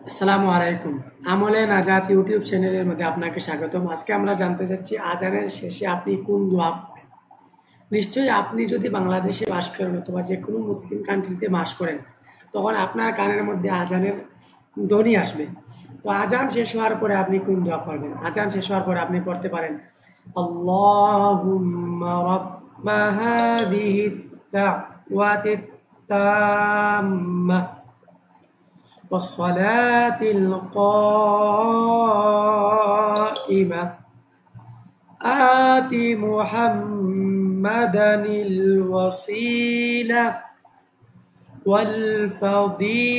আসসালামু আলাইকুম। আমলে নাজাত ইউটিউব চ্যানেলের মধ্যে আপনাকে স্বাগতম। আজকে আমরা জানতে চাচ্ছি আজানের শেষে আপনি কোন দোয়া পড়েন। নিশ্চয়ই আপনি যদি বাংলাদেশে বাস করেন অথবা যে কোনো মুসলিম কান্ট্রিতে বাস করেন, তখন আপনার কানের মধ্যে আজানের ধ্বনি আসবে। তো আজান শেষ হওয়ার পরে আপনি কোন দোয়া পড়বেন? আজান শেষ হওয়ার পরে আপনি পড়তে পারেন আল্লাহুম্মা রাব্বা হাযিহি দাওয়াতিত তাম্মাহ والصلاة القائمة آت محمدا الوسيلة والفضيلة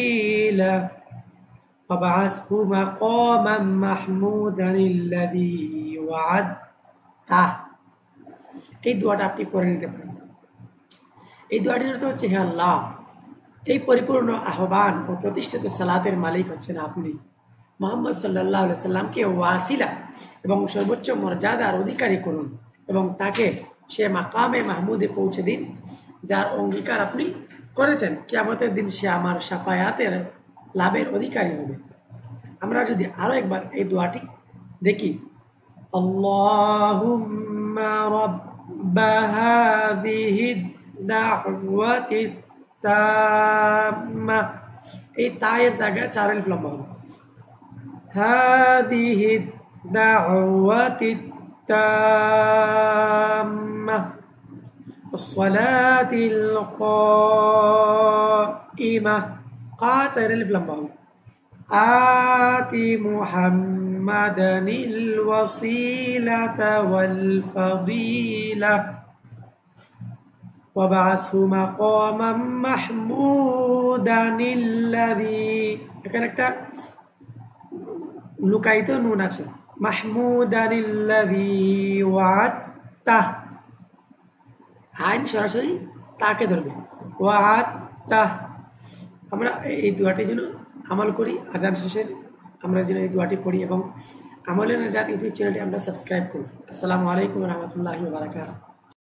وابعثه مقاما محمودا الذي وعدته। এই দোয়াটা আপনি পড়ে নিতে পারেন। এই দোয়াটির অর্থ হচ্ছে, হে আল্লাহ, এই পরিপূর্ণ আহ্বান ও প্রতিষ্ঠিত সালাতের মালিক হচ্ছেন আপনি। মুহাম্মদ সাল্লাল্লাহু আলাইহি সাল্লামকে ওয়াসিলা এবং সর্বোচ্চ মর্যাদার অধিকারী করুন এবং তাকে সে মাকামে মাহমুদে পৌঁছে দিন যার অঙ্গীকার আপনি করেছেন। কিয়ামতের দিন সে আমার শাফায়াতের লাভের অধিকারী হবে। আমরা যদি আরো একবার এই দোয়াটি দেখি, আল্লাহুম্মা রাব্বা হাযিহি দাওয়াতি তাম্মা, এই তায়ের জায়গায় 4 আলিফ লম্বা হবে। হাযিহি দাওয়াতি তাম্মা والصلاة القائمة قا 4 আলিফ লম্বা হবে। آتي محمدا الوسيلة والفضيلة وابعثه مقاما محمودا الذي, এখানে একটা লুকায়িত নুন আছে, মাহমুদান আল্লাযী ওয়া'আদতাহ, আইন সরাসরি তাকে ধরবে, ওয়া'আদতাহ। আমরা এই দোয়াটির জন্য আমল করি। আজান শেষে আমরা যেন এই দোয়াটি পড়ি এবং আমলে নাজাত ইউটিউব চ্যানেলটি আমরা সাবস্ক্রাইব করি। আসসালামু আলাইকুম ওয়া রাহমাতুল্লাহি ওয়া বারাকাতুহু।